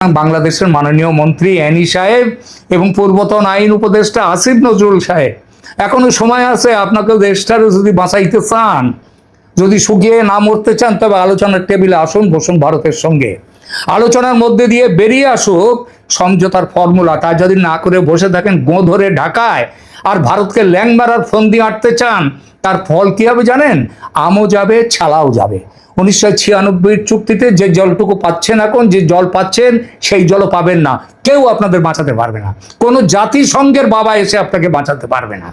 বাংলাদেশের মাননীয় মন্ত্রী অ্যানি সাহেব এবং পূর্বতন আইন উপদেষ্টা আসিফ নজরুল সাহেব, এখনো সময় আছে। আপনাকে দেশটারে যদি বাঁচাইতে চান, যদি শুকিয়ে না মরতে চান, তবে আলোচনার টেবিলে আসুন, বসুন ভারতের সঙ্গে। আলোচনার মধ্যে দিয়ে বেরিয়ে আসুক সমঝোতার ফর্মুলা। তা যদি না করে বসে থাকেন গো ধরে ঢাকায় আর ভারতকে ল্যাং মারার ফোন দিয়ে আটতে চান, তার ফল কি হবে জানেন? আমও যাবে, ছালাও যাবে। 1996 চুক্তিতে যে জলটুকু পাচ্ছেন, এখন যে জল পাচ্ছেন সেই জলও পাবেন না। কেউ আপনাদের বাঁচাতে পারবে না। কোনো জাতিসংঘের বাবা এসে আপনাকে বাঁচাতে পারবে না।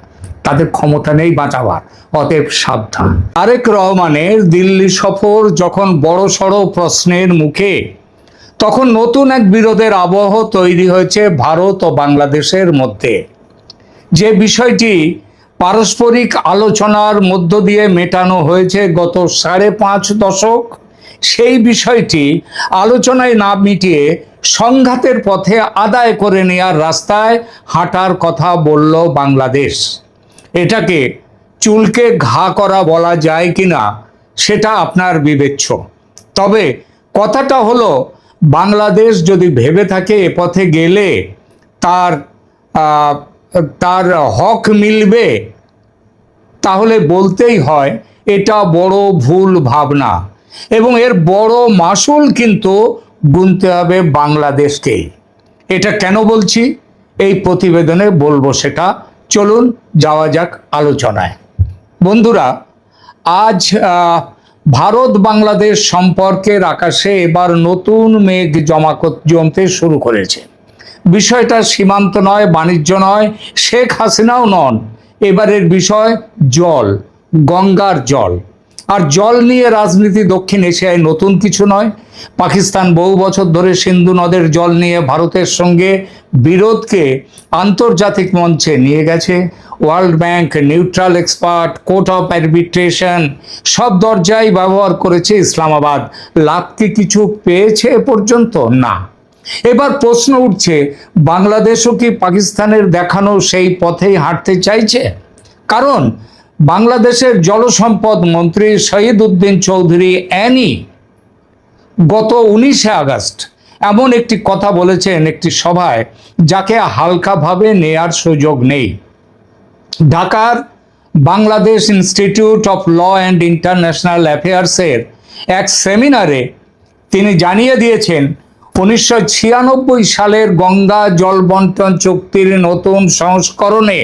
তাদের ক্ষমতা নেই বাঁচাবার। অতএব সাবধান। তারেক রহমানের দিল্লি সফর যখন বড় সড় প্রশ্নের মুখে, তখন নতুন এক বিরোধের আবহ তৈরি হয়েছে ভারত ও বাংলাদেশের মধ্যে। যে বিষয়টি পারস্পরিক আলোচনার মধ্য দিয়ে মেটানো হয়েছে গত 5.5 দশক, সেই বিষয়টি আলোচনায় না মিটিয়ে সংঘাতের পথে আদায় করে নেওয়ার রাস্তায় হাঁটার কথা বলল বাংলাদেশ। এটাকে চুলকে ঘা করা বলা যায় কিনা সেটা আপনার বিবেচ্য। তবে কথাটা হলো, বাংলাদেশ যদি ভেবে থাকে এ পথে গেলে তার হক মিলবে, তাহলে বলতেই হয় এটা বড় ভুল ভাবনা, এবং এর বড় মাসুল কিন্তু গুনতে হবে বাংলাদেশকে। এটা কেন বলছি এই প্রতিবেদনে বলবো সেটা। চলুন যাওয়া যাক আলোচনায়। বন্ধুরা, আজ ভারত বাংলাদেশ সম্পর্কের আকাশে এবার নতুন মেঘ জমতে শুরু করেছে। বিষয়টা সীমান্ত নয়, বাণিজ্য নয়, শেখ হাসিনাও নন। এবারের বিষয় জল, গঙ্গার জল। আর জল নিয়ে রাজনীতি দক্ষিণ এশিয়ায় নতুন কিছু নয়। পাকিস্তান বহু বছর ধরে সিন্ধু নদের জল নিয়ে ভারতের সঙ্গে বিরোধকে আন্তর্জাতিক মঞ্চে নিয়ে গেছে। World bank, neutral expert, court of arbitration সব দরজাই ব্যবহার করেছে ইসলামাবাদ। লাভ কি কিছু পেয়েছে এ পর্যন্ত? না। এবার প্রশ্ন উঠছে, বাংলাদেশও কি পাকিস্তানের দেখানো সেই পথেই হাঁটতে চাইছে? কারণ বাংলাদেশের জলসম্পদ মন্ত্রী শহীদ উদ্দিন চৌধুরী অ্যানি গত 19 আগস্ট এমন একটি কথা বলেছেন একটি সভায়, যাকে হালকাভাবে নেয়ার সুযোগ নেই। ঢাকার Bangladesh Institute of Law and International অ্যাফেয়ার্সের এক সেমিনারে তিনি জানিয়ে দিয়েছেন, 1996 সালের গঙ্গা জল বন্টন চুক্তির নতুন সংস্করণে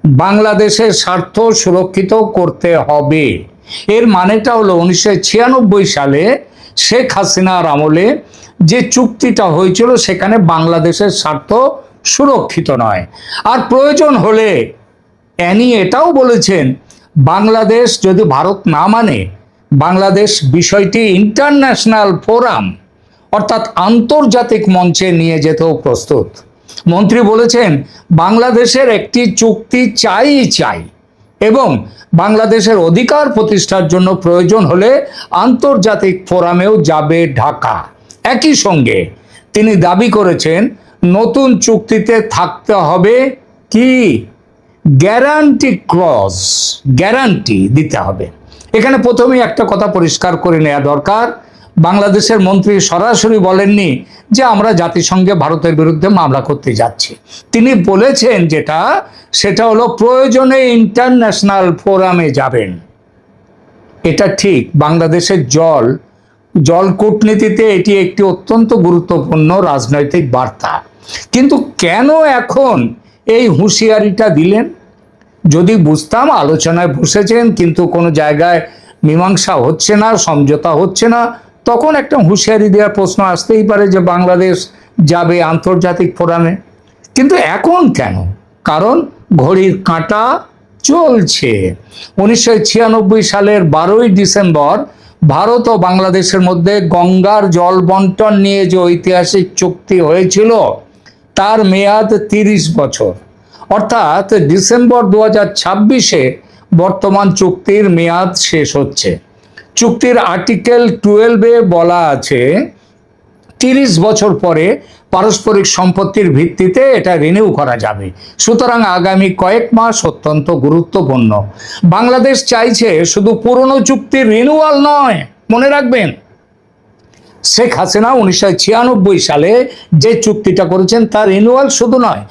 বাংলাদেশের স্বার্থ সুরক্ষিত করতে হবে। এর মানেটা হলো 1996 সালে শেখ হাসিনার আমলে যে চুক্তিটা হয়েছিল সেখানে বাংলাদেশের স্বার্থ সুরক্ষিত নয়। আর প্রয়োজন হলে অ্যানি এটাও বলেছেন, বাংলাদেশ যদি ভারত না মানে, বাংলাদেশ বিষয়টি ইন্টারন্যাশনাল ফোরাম অর্থাৎ আন্তর্জাতিক মঞ্চে নিয়ে যেতেও প্রস্তুত। মন্ত্রী বলেছেন, বাংলাদেশের একটি চুক্তি চাই এবং বাংলাদেশের অধিকার প্রতিষ্ঠার জন্য প্রয়োজন হলে আন্তর্জাতিক ফোরামেও যাবে ঢাকা। একই সঙ্গে তিনি দাবি করেছেন, নতুন চুক্তিতে থাকতে হবে কি গ্যারান্টি ক্লজ, গ্যারান্টি দিতে হবে। এখানে প্রথমেই একটা কথা পরিষ্কার করে নেওয়া দরকার। বাংলাদেশের মন্ত্রী সরাসরি বলেননি যে আমরা জাতিসংঘে ভারতের বিরুদ্ধে মামলা করতে যাচ্ছি। তিনি বলেছেন সেটা হলো প্রয়োজনে ইন্টারন্যাশনাল ফোরামে যাবেন। এটা ঠিক, বাংলাদেশের জল কূটনীতিতে এটি একটি অত্যন্ত গুরুত্বপূর্ণ রাজনৈতিক বার্তা। কিন্তু কেন এখন এই হুঁশিয়ারিটা দিলেন? যদি বুঝতাম আলোচনায় বসেছেন কিন্তু কোনো জায়গায় মীমাংসা হচ্ছে না, সমঝোতা হচ্ছে না, তখন একটা হুঁশিয়ারি দেওয়ার প্রশ্ন আসতেই পারে যে বাংলাদেশ যাবে আন্তর্জাতিক ফোরামে। কিন্তু এখন কেন? কারণ ঘড়ির কাঁটা চলছে। 1996 সালের 12ই ডিসেম্বর ভারত ও বাংলাদেশের মধ্যে গঙ্গার জল বন্টন নিয়ে যে ঐতিহাসিক চুক্তি হয়েছিল, তার মেয়াদ 30 বছর। অর্থাৎ ডিসেম্বর 2026-এ বর্তমান চুক্তির মেয়াদ শেষ হচ্ছে। চুক্তির আর্টিকেল 12-এ বলা আছে 30 বছর পরে পারস্পরিক সম্পত্তির ভিত্তিতে এটা রিনিউ করা যাবে। সুতরাং আগামী কয়েক মাস অত্যন্ত গুরুত্বপূর্ণ। বাংলাদেশ চাইছে শুধু পুরনো চুক্তির রিনিউয়াল নয়, মনে রাখবেন, শেখ হাসিনা 1996 সালে যে চুক্তিটা করেছেন তার রিনিউয়াল শুধু নয়,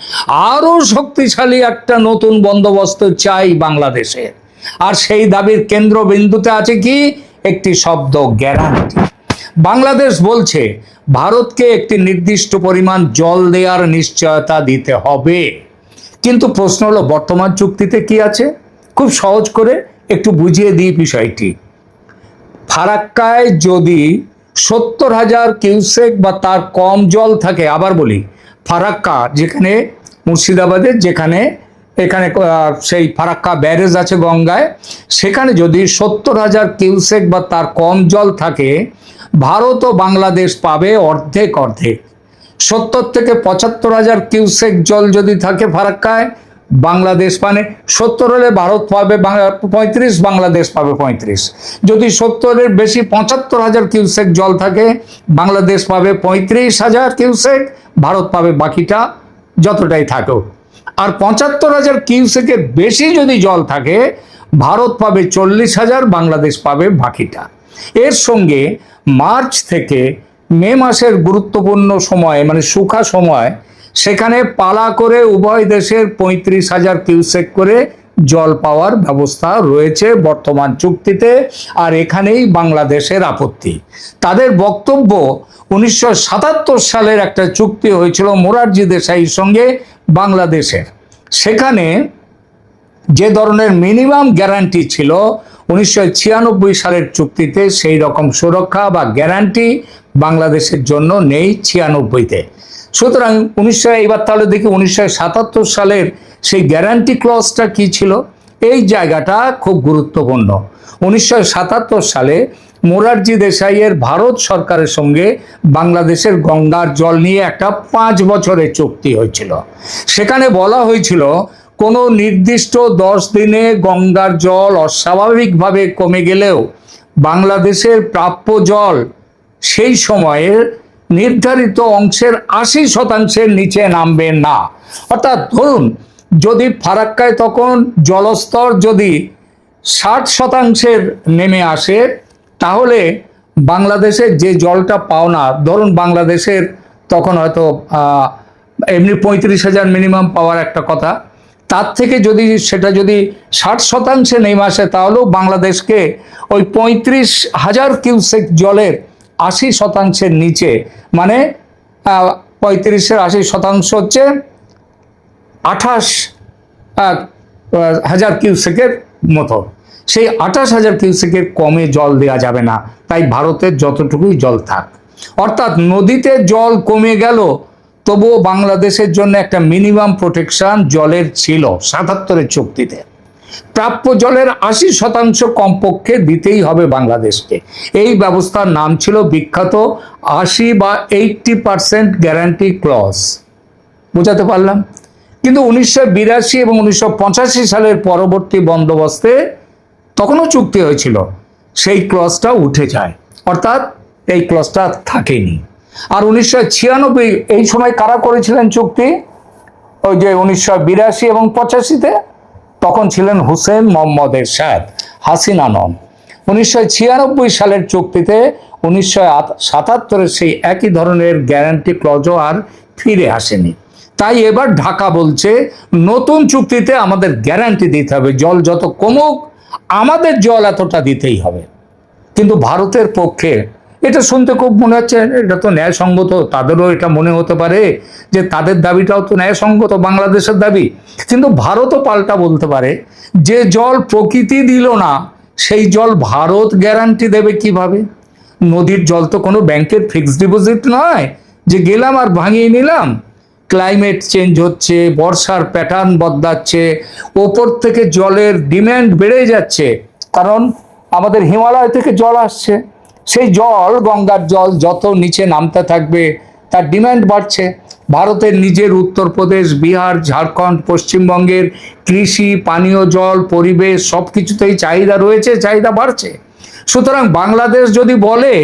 আরো শক্তিশালী একটা নতুন বন্দোবস্ত চাই বাংলাদেশে। আর সেই দাবির কেন্দ্রবিন্দুতে আছে কি? একটি শব্দ, গ্যারান্টি। বাংলাদেশ বলছে ভারতকে একটি নির্দিষ্ট পরিমাণ জল দেওয়ার নিশ্চয়তা দিতে হবে। কিন্তু প্রশ্ন হলো, বর্তমান চুক্তিতে কি আছে? খুব সহজ করে একটু বুঝিয়ে দিই বিষয়টি। ফারাক্কায় যদি 70,000 কিউসেক বা তার কম জল থাকে, আবার বলি, ফারাক্কা যেখানে মুর্শিদাবাদের যেখানে এখানে সেই ফারাক্কা ব্যারেজ আছে গঙ্গায়, সেখানে যদি 70,000 কিউসেক বা তার কম জল থাকে, ভারত ও বাংলাদেশ পাবে অর্ধেক অর্ধেক। 70 থেকে 75,000 কিউসেক জল যদি থাকে ফারাক্কায়, বাংলাদেশ মানে 70 হলে ভারত পাবে 35, বাংলাদেশ পাবে 35। যদি 70-এর বেশি 75,000 কিউসেক জল থাকে, বাংলাদেশ পাবে 35,000 কিউসেক, ভারত পাবে বাকিটা যতটাই থাকুক। আর 75,000 কিউসেকের বেশি যদি জল থাকে, ভারত পাবে 40,000, বাংলাদেশ পাবে বাকিটা। এর সঙ্গে মার্চ থেকে মে মাসের গুরুত্বপূর্ণ সময় মানে শুখা সময়, সেখানে পালা করে উভয় দেশের 35,000 কিউসেক করে জল পাওয়ার ব্যবস্থা রয়েছে বর্তমান চুক্তিতে। আর এখানেই বাংলাদেশের আপত্তি। তাদের বক্তব্য, 1977 সালের একটা চুক্তি হয়েছিল মোরারজি দেশাইয়ের সঙ্গে বাংলাদেশের, সেখানে যে ধরনের মিনিমাম গ্যারান্টি ছিল 1996 সালের চুক্তিতে সেই রকম সুরক্ষা বা গ্যারান্টি বাংলাদেশের জন্য নেই 96-তে। সুতরাং এবার তাহলে দেখি 1977 সালের সেই গ্যারান্টি ক্লজটা কি ছিল। এই জায়গাটা খুব গুরুত্বপূর্ণ। 1977 সালে মোরারজি দেশাইয়ের ভারত সরকারের সঙ্গে বাংলাদেশের গঙ্গার জল নিয়ে একটা 5 বছরের চুক্তি হয়েছিল। সেখানে বলা হয়েছিল কোনো নির্দিষ্ট 10 দিনে গঙ্গার জল অস্বাভাবিকভাবে কমে গেলেও বাংলাদেশের প্রাপ্য জল সেই সময়ের নির্ধারিত অংশের 80% নিচে নামবে না। অর্থাৎ ধরুন, যদি ফারাক্কায় তখন জলস্তর যদি 60% নেমে আসে, তাহলে বাংলাদেশের যে জলটা পাওনা, ধরুন বাংলাদেশের তখন হয়তো এমনি 35,000 মিনিমাম পাওয়ার একটা কথা, তার থেকে যদি সেটা যদি 60% নেমে আসে, তাহলেও বাংলাদেশকে ওই 35,000 কিউসেক জলের 80% নিচে, মানে 35-এর 80% হচ্ছে 28,000 কিউসেকের মতো। সেই 28,000 কিউসেকের কমে জল দেওয়া যাবে না, তাই ভারতের যতটুকুই জল থাক। অর্থাৎ নদীতে জল কমে গেল, তবুও বাংলাদেশের জন্য একটা মিনিমাম প্রোটেকশন জলের ছিল 77-এর চুক্তিতে। প্রাপ্য জলের 80% কমপক্ষে দিতেই হবে বাংলাদেশকে। এই ব্যবস্থার নাম ছিল বিখ্যাত 80 বা 80% গ্যারান্টি ক্লজ। বোঝাতে পারলাম? কিন্তু 1982 এবং 1985 সালের পরবর্তী বন্দোবস্তে তখনও চুক্তি হয়েছিল, সেই ক্লজটা উঠে যায়, অর্থাৎ এই ক্লজটা থাকেনি। আর 1996 এই সময় কারা করেছিলেন চুক্তি? ওই যে 1982 এবং 85-তে তখন ছিলেন হুসেন মোহাম্মদ এরশাদ, হাসিনা নন। 1996 সালের চুক্তিতে 1977-এর সেই একই ধরনের গ্যারান্টি ক্লজও আর ফিরে আসেনি। তাই এবার ঢাকা বলছে নতুন চুক্তিতে আমাদের গ্যারান্টি দিতে হবে, জল যত কমুক আমাদের জল এতটা দিতেই হবে। কিন্তু ভারতের পক্ষে এটা শুনতে খুব মনে হচ্ছে এটা তো ন্যায়সঙ্গত, তাদেরও এটা মনে হতে পারে যে তাদের দাবিটাও তো ন্যায়সঙ্গত, বাংলাদেশের দাবি। কিন্তু ভারতও পাল্টা বলতে পারে যে জল প্রকৃতি দিল না, সেই জল ভারত গ্যারান্টি দেবে কিভাবে? নদীর জল তো কোনো ব্যাংকের ফিক্সড ডিপোজিট নয় যে গেলাম আর ভাঙিয়ে নিলাম। ক্লাইমেট চেঞ্জ হচ্ছে, বর্ষার প্যাটার্ন বদলাচ্ছে, ওপর থেকে জলের ডিম্যান্ড বেড়ে যাচ্ছে, কারণ আমাদের হিমালয় থেকে জল আসছে। সেই জল, গঙ্গার জল যত নিচে নামতে থাকবে তার ডিম্যান্ড বাড়ছে। ভারতের নিজের উত্তরপ্রদেশ, বিহার, ঝাড়খণ্ড, পশ্চিমবঙ্গের কৃষি, পানীয় জল, পরিবেশ সব কিছুতেই চাহিদা রয়েছে, চাহিদা বাড়ছে। সুতরাং বাংলাদেশ যদি বলে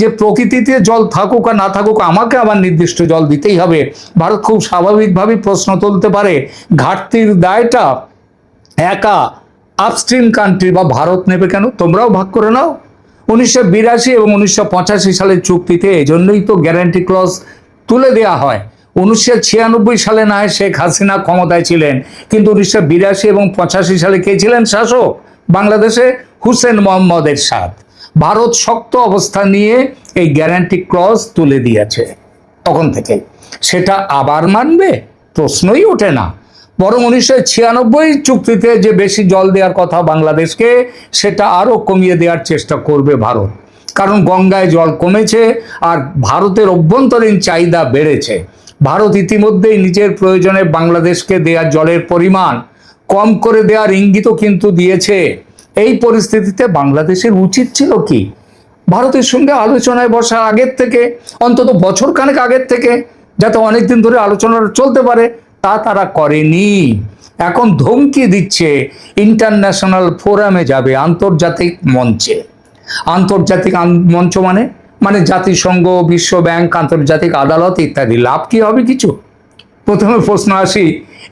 যে প্রকৃতিতে জল থাকুক আর না থাকুক আমাকে আবার নির্দিষ্ট জল দিতেই হবে, ভারত খুব স্বাভাবিকভাবেই প্রশ্ন তুলতে পারে ঘাটতির দায়টা একা আপস্ট্রিম কান্ট্রি বা ভারত নেবে কেন? তোমরাও ভাগ করে নাও। 1982 এবং 1985 সালের চুক্তিতে এজন্যই তো গ্যারান্টি ক্লজ তুলে দেওয়া হয়। 1996 সালে না হয় শেখ হাসিনা ক্ষমতায় ছিলেন, কিন্তু 1982 এবং 85 সালে কে ছিলেন শাসক বাংলাদেশে? হুসেন মোহাম্মদ এরশাদ। ভারত শক্ত অবস্থান নিয়ে এই গ্যারান্টি ক্লজ তুলে দিয়েছে তখন থেকে। সেটা আবার মানবে? প্রশ্নই ওঠে না। বরং 1996 চুক্তিতে যে বেশি জল দেওয়ার কথা বাংলাদেশকে, সেটা আরো কমিয়ে দেওয়ার চেষ্টা করবে ভারত। কারণ গঙ্গায় জল কমেছে আর ভারতের অভ্যন্তরীণ চাহিদা বেড়েছে। ভারত ইতিমধ্যেই নিজের প্রয়োজনে বাংলাদেশকে দেওয়া জলের পরিমাণ কম করে দেওয়ার ইঙ্গিতও কিন্তু দিয়েছে। এই পরিস্থিতিতে বাংলাদেশের উচিত ছিল কি? ভারতের সঙ্গে আলোচনায় বসার আগের থেকে, অন্তত বছর খানেক আগের থেকে, যাতে অনেকদিন ধরে আলোচনা চলতে পারে, তা তারা করেনি। এখন ধমকি দিচ্ছে ইন্টারন্যাশনাল ফোরামে যাবে, আন্তর্জাতিক মঞ্চে। আন্তর্জাতিক মঞ্চ মানে জাতিসংঘ, বিশ্ব ব্যাংক, আন্তর্জাতিক আদালত ইত্যাদি। লাভ কি হবে কিছু? প্রথমে প্রশ্ন আসি,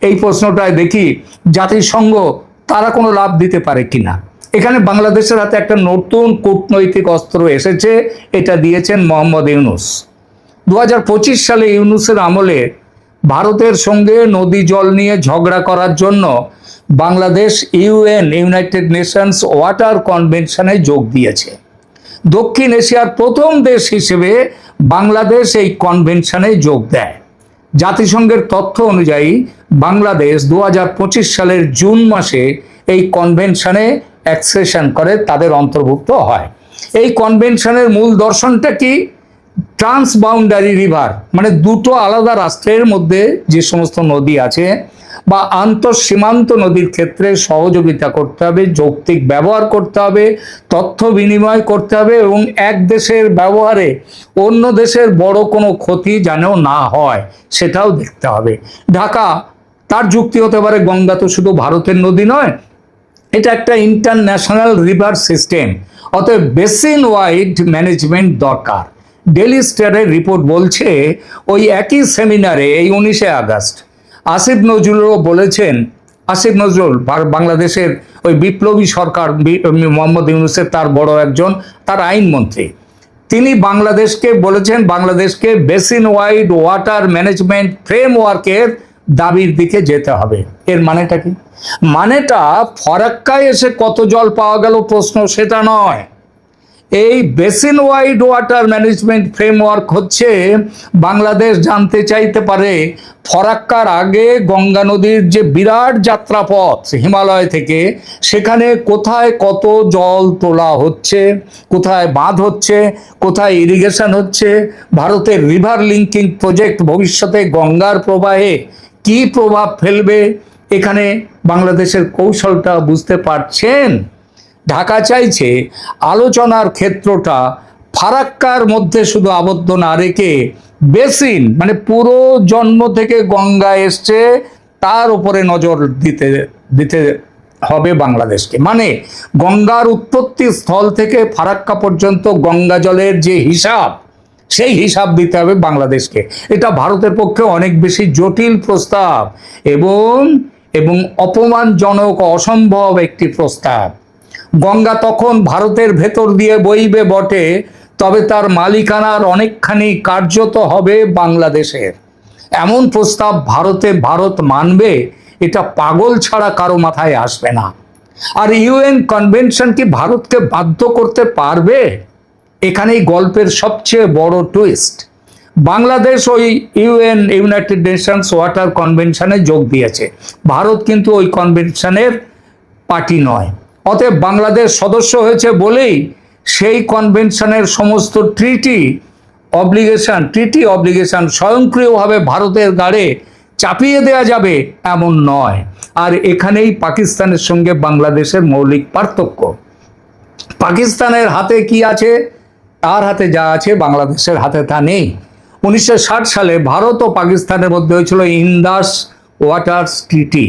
এই প্রশ্নটায় দেখি জাতিসংঘ তারা কোনো লাভ দিতে পারে কিনা। এখানে বাংলাদেশের হাতে একটা নতুন কূটনৈতিক অস্ত্র এসেছে, এটা দিয়েছেন মোহাম্মদ ইউনূস। 2025 সালে ইউনূসের আমলে ভারতের সঙ্গে নদী জল নিয়ে ঝগড়া করার জন্য বাংলাদেশ ইউনাইটেড নেশনস ওয়াটার কনভেনশনে যোগ দিয়েছে। দক্ষিণ এশিয়ার প্রথম দেশ হিসেবে বাংলাদেশ এই কনভেনশনে যোগ দেয়। জাতিসংঘের তথ্য অনুযায়ী বাংলাদেশ 2025 সালের জুন মাসে এই কনভেনশনে অ্যাকসেশন করে, তাদের অন্তর্ভুক্ত হয়। এই কনভেনশনের মূল দর্শনটা কি? ট্রান্সবাউন্ডারি রিভার মানে দুটো আলাদা রাষ্ট্রের মধ্যে যে সমস্ত নদী আছে বা আন্তঃসীমান্ত নদীর ক্ষেত্রে সহযোগিতা করতে হবে, যৌক্তিক ব্যবহার করতে হবে, তথ্য বিনিময় করতে হবে এবং এক দেশের ব্যবহারে অন্য দেশের বড় কোনো ক্ষতি যেন না হয় সেটাও দেখতে হবে। ঢাকা তার যুক্তি হতে পারে, গঙ্গা তো শুধু ভারতের নদী নয়, এটা একটা ইন্টারন্যাশনাল রিভার সিস্টেম, অতএব বেসিন ওয়াইড ম্যানেজমেন্ট দরকার। ডেইলি স্টারের রিপোর্ট বলছে ওই একই সেমিনারে এই 19 আগস্ট আসিফ নজরুলও বলেছেন, আসিফ নজরুল বাংলাদেশের ওই বিপ্লবী সরকার মোহাম্মদ ইউনূসের তার বড় একজন, তার আইনমন্ত্রী, তিনি বাংলাদেশকে বলেছেন বাংলাদেশকে বেসিন ওয়াইড ওয়াটার ম্যানেজমেন্ট ফ্রেমওয়ার্কের দাবির দিকে যেতে হবে। এর মানেটা কি? মানেটা ফরাক্কায় এসে কত জল পাওয়া গেল প্রশ্ন সেটা নয়। এই basin wide water management framework হচ্ছে বাংলাদেশ জানতে চাইতে পারে ফরাক্কার আগে গঙ্গা নদীর যে বিরাট যাত্রাপথ হিমালয় থেকে, সেখানে কোথায় কত জল তোলা হচ্ছে, কোথায় বাঁধ হচ্ছে, কোথায় ইরিগেশন হচ্ছে, ভারতের রিভার লিঙ্কিং প্রজেক্ট ভবিষ্যতে গঙ্গার প্রবাহে কি প্রভাব ফেলবে, এখানে বাংলাদেশের কৌশলটা বুঝতে পারছেন? ঢাকা চাইছে আলোচনার ক্ষেত্রটা ফারাক্কার মধ্যে শুধু আবদ্ধ না রেখে বেসিন মানে পুরো জন্ম থেকে গঙ্গা এসছে তার উপরে নজর দিতে হবে বাংলাদেশকে। মানে গঙ্গার উৎপত্তি স্থল থেকে ফারাক্কা পর্যন্ত গঙ্গা জলের যে হিসাব, সেই হিসাব দিতে হবে বাংলাদেশকে। এটা ভারতের পক্ষে অনেক বেশি জটিল প্রস্তাব এবং অপমানজনক, অসম্ভব একটি প্রস্তাব। গঙ্গা তখন ভারতের ভেতর দিয়ে বইবে বটে, তবে তার মালিকানার অনেকখানি কার্যত হবে বাংলাদেশের। এমন প্রস্তাব ভারত মানবে? এটা পাগল ছাড়া কারো মাথায় আসবে না। আর ইউএন কনভেনশন কি ভারতকে বাধ্য করতে পারবে? এখানেই গল্পের সবচেয়ে বড় টুইস্ট। বাংলাদেশ ওই ইউনাইটেড নেশনস ওয়াটার কনভেনশনে যোগ দিয়েছে, ভারত কিন্তু ওই কনভেনশনের পার্টি নয়। অতএব বাংলাদেশ সদস্য হয়েছে বলেই সেই কনভেনশনের সমস্ত ট্রিটি অব্লিগেশন স্বয়ংক্রিয়ভাবে ভারতের ঘাড়ে চাপিয়ে দেওয়া যাবে এমন নয়। আর এখানেই পাকিস্তানের সঙ্গে বাংলাদেশের মৌলিক পার্থক্য। পাকিস্তানের হাতে কি আছে? তার হাতে যা আছে বাংলাদেশের হাতে তা নেই। 1960 সালে ভারত ও পাকিস্তানের মধ্যে হয়েছিল ইন্দাস ওয়াটার ট্রিটি।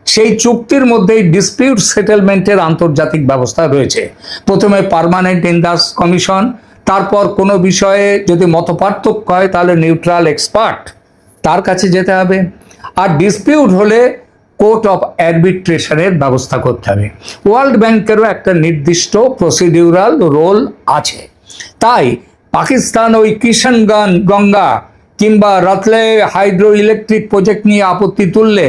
সেই চুক্তির মধ্যেই ডিসপিউট সেটেলমেন্টের আন্তর্জাতিক ব্যবস্থা রয়েছে। প্রথমে পার্মানেন্ট ইন্দাস কমিশন, তারপর কোনো বিষয়ে যদি মতপার্থক্য হয় তাহলে নিউট্রাল এক্সপার্ট, তার কাছে যেতে হবে। আর ডিসপিউট হলে কোর্ট অফ আরবিট্রেশনের ব্যবস্থা করতে হবে। ওয়ার্ল্ড ব্যাংকেরও একটা নির্দিষ্ট প্রসিডিউরাল রোল আছে। তাই পাকিস্তান ওই কিষানগঞ্জ গঙ্গা কিংবা রাতলে হাইড্রো ইলেকট্রিক প্রজেক্ট নিয়ে আপত্তি তুললে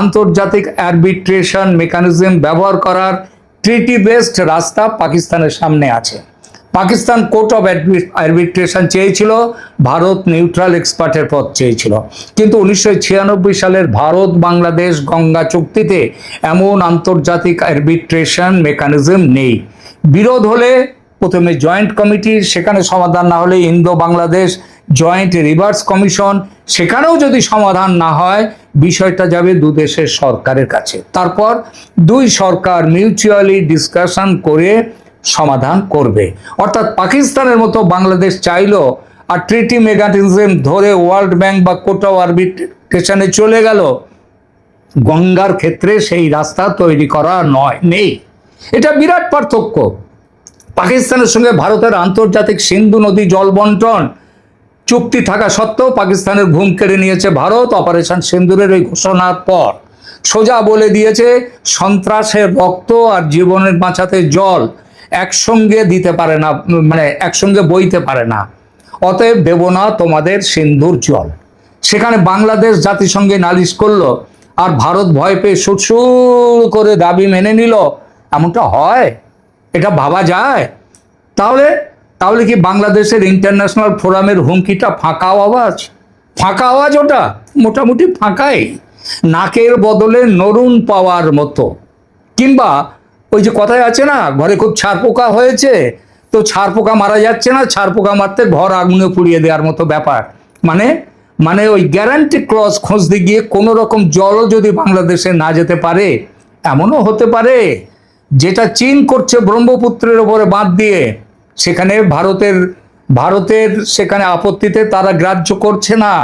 আন্তর্জাতিক আরবিট্রেশন মেকানিজম ব্যবহার করার ট্রিটি বেসড রাস্তা পাকিস্তানের সামনে আছে। পাকিস্তান কোর্ট অফ আরবিট্রেশন চেয়েছিল, ভারত নিউট্রাল এক্সপার্টের পদ চেয়েছিল, কিন্তু 1996 সালের ভারত বাংলাদেশ গঙ্গা চুক্তিতে এমন আন্তর্জাতিক আরবিট্রেশন মেকানিজম নেই। বিরোধ হলে প্রথমে জয়েন্ট কমিটি, সেখানে সমাধান না হলে Indo Bangladesh joint rivers commission, সেখানেও যদি সমাধান না হয় বিষয়টা যাবে দুদেশের সরকারের কাছে। তারপর দুই সরকার মিউচুয়ালি ডিসকাশন করে সমাধান করবে। অর্থাৎ পাকিস্তানের মতো বাংলাদেশ চাইলো আর ট্রিটি মেকানিজম ধরে ওয়ার্ল্ড ব্যাংক বা কোর্ট অফ আরবিট্রেশনে চলে গেল, গঙ্গার ক্ষেত্রে সেই রাস্তা তৈরি করা নেই। এটা বিরাট পার্থক্য। পাকিস্তানের সঙ্গে ভারতের আন্তর্জাতিক সিন্ধু নদী জল বন্টন চুক্তি থাকা সত্ত্বেও পাকিস্তানের ঘুম কেড়ে নিয়েছে ভারত অপারেশন সিন্দুরের ওই ঘোষণার পর। সোজা বলে দিয়েছে সন্ত্রাসের রক্ত আর জীবনের বাঁচাতে জল একসঙ্গে দিতে পারে না, মানে একসঙ্গে বইতে পারে না, অতএব দেব না তোমাদের সিন্ধুর জল। সেখানে বাংলাদেশ জাতিসংঘে নালিশ করলো আর ভারত ভয় পেয়ে সুরসুর করে দাবি মেনে নিল, এমনটা হয়? এটা ভাবা যায়? তাহলে কি বাংলাদেশের ইন্টারন্যাশনাল ফোরামের হুমকিটা ফাঁকা আওয়াজ? ফাঁকা আওয়াজ ওটা মোটামুটি ফাঁকাই, নাকের বদলে নরুন পাওয়ার মতো। কিংবা ওই যে কথায় আছে না, ঘরে খুব ছাড় পোকা হয়েছে, তো ছাড় পোকা মারা যাচ্ছে না, ছাড় পোকা মারতে ঘর আগুনে পুড়িয়ে দেওয়ার মতো ব্যাপার। মানে ওই গ্যারান্টি ক্লজ খুঁজতে গিয়ে কোনো রকম জলও যদি বাংলাদেশে না যেতে পারে, এমনও হতে পারে যেটা চীন করছে ব্রহ্মপুত্রের ওপরে বাঁধ দিয়ে, সেখানে ভারতের সেখানে আপত্তিতে তারা গ্রাহ্য করছে না।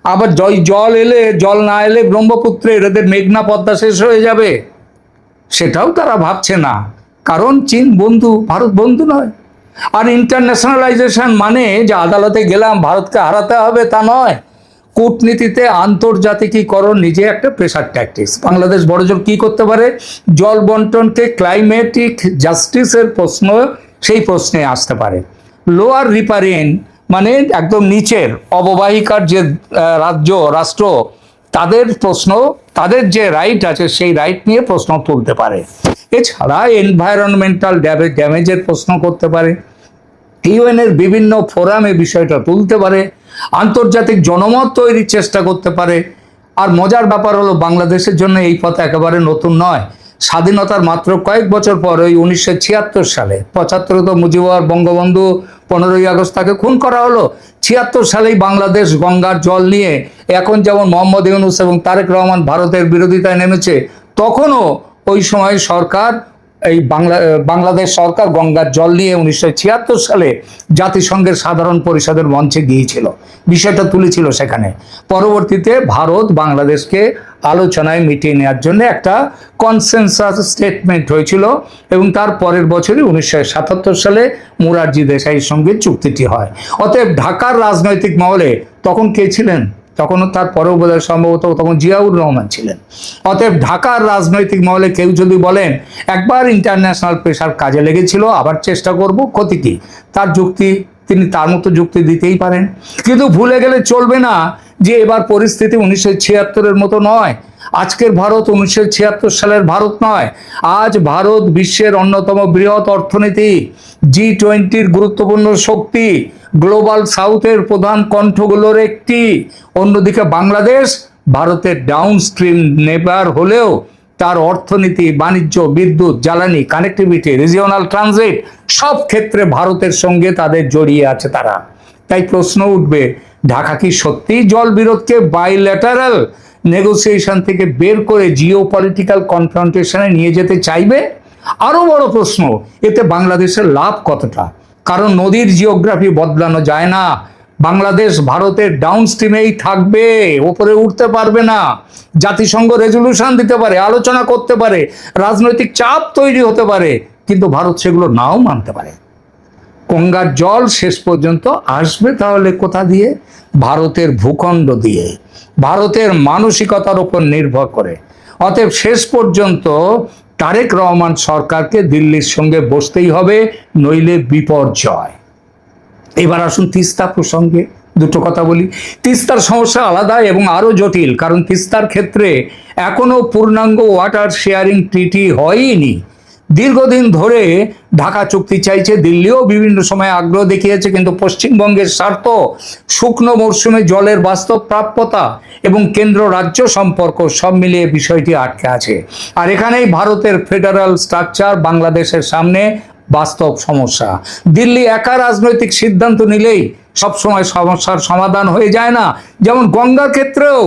আবার জল না এলে ব্রহ্মপুত্রের এদের মেঘনা পদ্মা শেষ হয়ে যাবে, সেটাও তারা ভাবছে না, কারণ চীন বন্ধু, ভারত বন্ধু নয়। আর ইন্টারন্যাশনালাইজেশন মানে যে আদালতে গেলাম ভারতকে হারাতে হবে তা নয়। কূটনীতিতে আন্তর্জাতিকীকরণ নিজে একটা প্রেশার ট্যাকটিক্স। বাংলাদেশ বড়জোর কি করতে পারে? জল বন্টনকে ক্লাইমেটিক জাস্টিসের প্রশ্ন, সেই প্রশ্নে আসতে পারে। লোয়ার রিপারেন মানে একদম নিচের অববাহিকার যে রাষ্ট্র, তাদের প্রশ্ন, তাদের যে রাইট আছে সেই রাইট নিয়ে প্রশ্ন তুলতে পারে। এছাড়া এনভায়রনমেন্টাল ড্যামেজের প্রশ্ন করতে পারে, ইউএনের বিভিন্ন ফোরামে বিষয়টা তুলতে পারে, আন্তর্জাতিক জনমত তৈরির চেষ্টা করতে পারে। আর মজার ব্যাপার হলো বাংলাদেশের জন্য এই পথ একেবারে নতুন নয়। স্বাধীনতার মাত্র কয়েক বছর পর ওই 1976 সালে 75 তো মুজিবুর বঙ্গবন্ধু 15ই আগস্ট তাকে খুন করা হলো। 76 সালেই বাংলাদেশ গঙ্গার জল নিয়ে এখন যেমন মোহাম্মদ ইউনূস এবং তারেক রহমান ভারতের বিরোধিতায় নেমেছে, তখনও ওই সময় সরকার বাংলাদেশ সরকার গঙ্গার জল নিয়ে 1976 সালে জাতিসংঘের সাধারণ পরিষদের মঞ্চে গিয়েছিল, বিষয়টা তুলেছিল সেখানে। পরবর্তীতে ভারত বাংলাদেশকে আলোচনায় মিটিয়ে নেওয়ার জন্য একটা কনসেনসাস স্টেটমেন্ট হয়েছিল এবং তার পরের বছরই 1977 সালে মোরারজি দেশাইয়ের সঙ্গে চুক্তিটি হয়। অতএব ঢাকার রাজনৈতিক মহলে তখন কে ছিলেন? তখনও তার পরেও বোধহয় সম্ভবত তখন জিয়াউর রহমান ছিলেন। অতএব ঢাকার রাজনৈতিক মহলে কেউ যদি বলেন একবার ইন্টারন্যাশনাল প্রেশার কাজে লেগেছিল, আবার চেষ্টা করব, ক্ষতি কি? তার যুক্তি, তিনি তার মতো যুক্তি দিতেই পারেন, কিন্তু ভুলে গেলে চলবে না যে এবার পরিস্থিতি 1976-এর মতো নয়। আজকের ভারত 1976 সালের ভারত নয়। আজ ভারত বিশ্বের অন্যতম বৃহৎ অর্থনীতি, G20-র গুরুত্বপূর্ণ শক্তি, গ্লোবাল সাউথের প্রধান কণ্ঠগুলোর একটি। অন্যদিকে বাংলাদেশ ভারতের ডাউনস্ট্রিম নেবার হলেও তার অর্থনীতি, বাণিজ্য, বিদ্যুৎ, জ্বালানি, কানেক্টিভিটি, রিজিওনাল ট্রানজিট সব ক্ষেত্রে ভারতের সঙ্গে তাদের জড়িয়ে আছে তারা। তাই প্রশ্ন উঠবে, ঢাকা কি সত্যিই জল বিরোধকে বাইল্যাটারাল নেগোসিয়েশন থেকে বের করে জিও পলিটিক্যাল কনফ্রন্টেশনে নিয়ে যেতে চাইবে? আরো বড় প্রশ্ন, এতে বাংলাদেশের লাভ কতটা? কারণ নদীর জিওগ্রাফি বদলানো যায় না। বাংলাদেশ ভারতের ডাউনস্ট্রিমেই থাকবে, ওপরে উঠতে পারবে না। জাতিসংঘ রেজলিউশন দিতে পারে, আলোচনা করতে পারে, রাজনৈতিক চাপ তৈরি হতে পারে, কিন্তু ভারত সেগুলো নাও মানতে পারে। গঙ্গার জল শেষ পর্যন্ত আসবে তাহলে কোথা দিয়ে? ভারতের ভূখণ্ড দিয়ে, ভারতের মানসিকতার উপর নির্ভর করে। অতএব শেষ পর্যন্ত তারেক রহমান সরকারকে দিল্লির সঙ্গে বসতেই হবে, নইলে বিপর্যয়। এবার আসুন তিস্তা প্রসঙ্গে দুটো কথা বলি। তিস্তার সমস্যা আলাদা এবং আরও জটিল, কারণ তিস্তার ক্ষেত্রে এখনো পূর্ণাঙ্গ ওয়াটার শেয়ারিং ট্রিটি হয়নি। দীর্ঘদিন ধরে ঢাকা চুক্তি চাইছে, দিল্লিও বিভিন্ন সময় আগ্রহ দেখিয়েছে, কিন্তু পশ্চিমবঙ্গের স্বার্থ, শুকনো মরশুমে জলের বাস্তব প্রাপ্যতা এবং কেন্দ্র রাজ্য সম্পর্ক সব মিলিয়ে বিষয়টি আটকে আছে। আর এখানেই ভারতের ফেডারাল স্ট্রাকচার বাংলাদেশের সামনে বাস্তব সমস্যা। দিল্লি একা রাজনৈতিক সিদ্ধান্ত নিলেই সবসময় সমস্যার সমাধান হয়ে যায় না। যেমন গঙ্গার ক্ষেত্রেও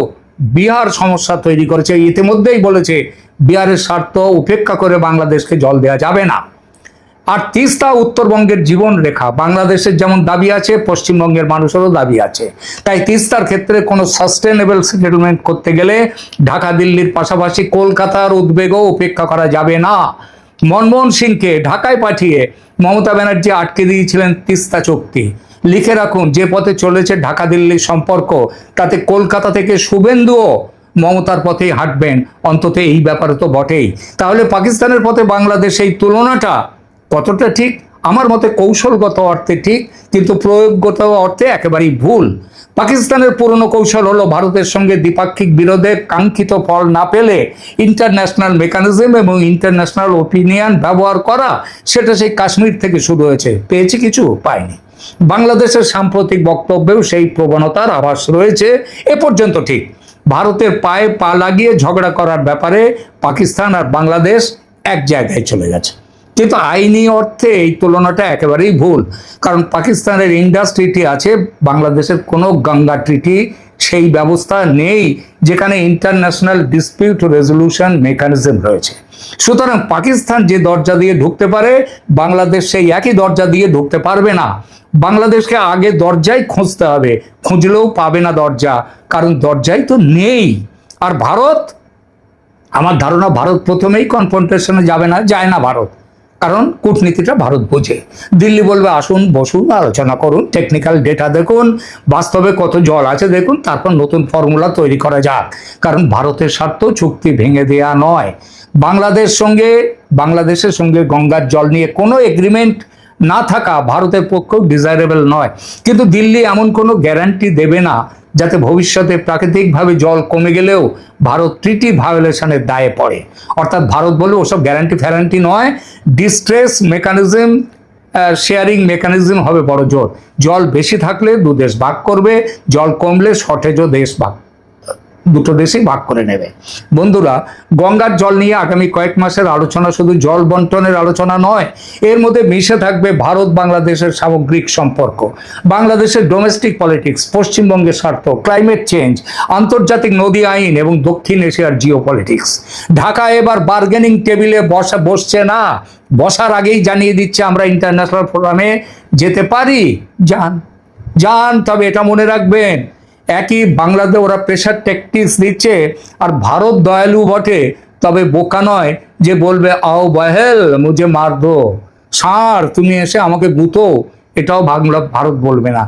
বিহার সমস্যা তৈরি করেছে, ইতিমধ্যেই বলেছে বিহারের স্বার্থ উপেক্ষা করে বাংলাদেশকে জল দেওয়া যাবে না। আর তিস্তা উত্তরবঙ্গের জীবন রেখা, বাংলাদেশের যেমন দাবি আছে পশ্চিমবঙ্গের মানুষেরও দাবি আছে। তাই তিস্তার ক্ষেত্রে কোনো সাস্টেনেবল সেটেলমেন্ট করতে গেলে ঢাকা দিল্লির পাশাপাশি কলকাতার উদ্বেগও উপেক্ষা করা যাবে না। মনমোহন সিংকে ঢাকায় পাঠিয়ে মমতা ব্যানার্জি আটকে দিয়েছিলেন তিস্তা চুক্তি। লিখে রাখুন, যে পথে চলেছে ঢাকা দিল্লির সম্পর্ক, তাতে কলকাতা থেকে শুভেন্দুও মমতার পথেই হাঁটবেন, অন্তত এই ব্যাপারে তো বটেই। তাহলে পাকিস্তানের পথে বাংলাদেশ, এই তুলনাটা কতটা ঠিক? আমার মতে কৌশলগত অর্থে ঠিক, কিন্তু প্রয়োগগত অর্থে একেবারেই ভুল। পাকিস্তানের পুরনো কৌশল হলো ভারতের সঙ্গে দ্বিপাক্ষিক বিরোধে কাঙ্ক্ষিত ফল না পেলে ইন্টারন্যাশনাল মেকানিজম এবং ইন্টারন্যাশনাল ওপিনিয়ন ব্যবহার করা। সেটা সেই কাশ্মীর থেকে শুরু হয়েছে, পেয়েছে কিছু, পায়নি। বাংলাদেশের সাম্প্রতিক বক্তব্যেও সেই প্রবণতার আভাস রয়েছে। এ পর্যন্ত ঠিক। ভারতের পায়ে পা লাগিয়ে ঝগড়া করার ব্যাপারে পাকিস্তান আর বাংলাদেশ এক জায়গায় চলে গেছে, কিন্তু আইনি অর্থে এই তুলনাটা একেবারেই ভুল। কারণ পাকিস্তানের ইন্ডাস ট্রিটি আছে, বাংলাদেশের কোনো গঙ্গা ট্রিটি সেই ব্যবস্থা নেই যেখানে ইন্টারন্যাশনাল ডিসপিউট রেজলিউশন মেকানিজম রয়েছে। সুতরাং পাকিস্তান যে দরজা দিয়ে ঢুকতে পারে, বাংলাদেশ সেই একই দরজা দিয়ে ঢুকতে পারবে না। বাংলাদেশকে আগে দরজাই খুঁজতে হবে, খুঁজলেও পাবে না দরজা, কারণ দরজাই তো নেই। আর ভারত, আমার ধারণা ভারত প্রথমেই কনফ্রন্টেশনে যাবে না, যায় না ভারত, কারণ কূটনীতিটা ভারত বোঝে। দিল্লি বলবে আসুন বসুন আলোচনা করুন, টেকনিক্যাল ডেটা দেখুন, বাস্তবে কত জল আছে দেখুন, তারপর নতুন ফর্মুলা তৈরি করা যাক। কারণ ভারতের স্বার্থ চুক্তি ভেঙে দেয়া নয়। বাংলাদেশের সঙ্গে গঙ্গার জল নিয়ে কোনো এগ্রিমেন্ট না থাকা ভারতের পক্ষেও ডিজায়ারেবল নয়। কিন্তু দিল্লি এমন কোনো গ্যারান্টি দেবে না যাতে ভবিষ্যতে প্রাকৃতিকভাবে জল কমে গেলেও ভারত ট্রিটি ভায়োলেশনের দায়ে পড়ে। অর্থাৎ ভারত বলে ওসব গ্যারান্টি ফ্যারান্টি নয়, ডিস্ট্রেস মেকানিজম, শেয়ারিং মেকানিজম হবে বড় জোর। জল বেশি থাকলে দু দেশ ভাগ করবে, জল কমলে শর্টেজও দুটো দেশই ভাগ করে নেবে। বন্ধুরা, গঙ্গার জল নিয়ে আগামী কয়েক মাসের আলোচনা শুধু জল বন্টনের আলোচনা নয়, এর মধ্যে মিশে থাকবে ভারত বাংলাদেশের সামগ্রিক সম্পর্ক, বাংলাদেশের ডোমেস্টিক পলিটিক্স, পশ্চিমবঙ্গের স্বার্থ, ক্লাইমেট চেঞ্জ, আন্তর্জাতিক নদী আইন এবং দক্ষিণ এশিয়ার জিও পলিটিক্স। ঢাকা এবার বার্গেনিং টেবিলে বসছে না, বসার আগেই জানিয়ে দিচ্ছে আমরা ইন্টারন্যাশনাল ফোরামে যেতে পারি। যান, তবে এটা মনে রাখবেন, একই বাংলাদেশ ওরা প্রেশার ট্যাকটিক্স দিচ্ছে, আর ভারত দয়ালু বটে, তবে বোকা নয় যে বলবে আও বহেল মুঝে মার দো, ষাঁড় তুমি এসে আমাকে গুঁতো, এটাও ভারত বলবে না।